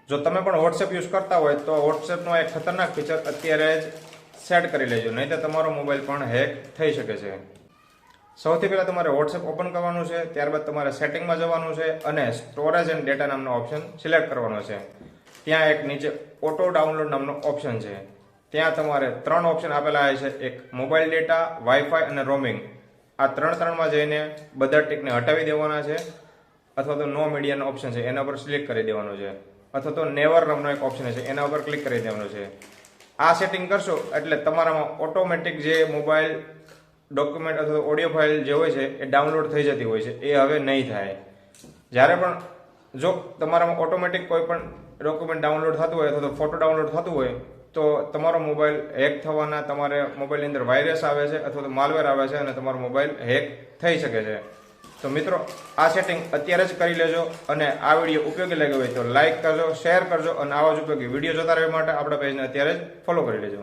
જો તમે પણ વોટ્સએપ યુઝ કરતા હોય તો વોટ્સએપનો એક ખતરનાક ફીચર અત્યારે જ સેટ કરી લેજો, નહીં તો તમારો મોબાઈલ પણ હેક થઈ શકે છે. સૌથી પહેલાં તમારે વોટ્સએપ ઓપન કરવાનું છે, ત્યારબાદ તમારે સેટિંગમાં જવાનું છે અને સ્ટોરેજ એન્ડ ડેટા નામનો ઓપ્શન સિલેક્ટ કરવાનો છે. ત્યાં એક નીચે ઓટો ડાઉનલોડ નામનો ઓપ્શન છે. ત્યાં તમારે 3 ઓપ્શન આપેલા છે, એક મોબાઈલ ડેટા, વાઈફાઈ અને રોમિંગ. આ ત્રણમાં જઈને બધા ટિકને હટાવી દેવાના છે, અથવા તો નો મીડિયાનો ઓપ્શન છે એના પર ક્લિક કરી દેવાનું છે, અથવા તો નેવર નામનો એક ઓપ્શન છે એના ઉપર ક્લિક કરી દેવાનું છે. આ સેટિંગ કરશો એટલે તમારામાં ઓટોમેટિક જે મોબાઈલ ડોક્યુમેન્ટ અથવા ઓડિયો ફાઇલ જે હોય છે એ ડાઉનલોડ થઈ જતી હોય છે, એ હવે નહીં થાય. જ્યારે પણ જો તમારામાં ઓટોમેટિક કોઈ પણ ડોક્યુમેન્ટ ડાઉનલોડ થતું હોય અથવા તો ફોટો ડાઉનલોડ થતું હોય તો તમારો મોબાઈલ હેક થવાના, તમારે મોબાઈલની અંદર વાયરસ આવે છે અથવા તો માલવેર આવે છે અને તમારો મોબાઈલ હેક થઈ શકે છે. તો મિત્રો, આ સેટિંગ અત્યારે જ કરી લેજો અને આ વિડીયો ઉપયોગી લાગ્યો હોય તો લાઇક કરજો, શેર કરજો અને આવા જ ઉપયોગી વિડીયો જોતા રહેવા માટે આપણા પેજને અત્યારે જ ફોલો કરી લેજો.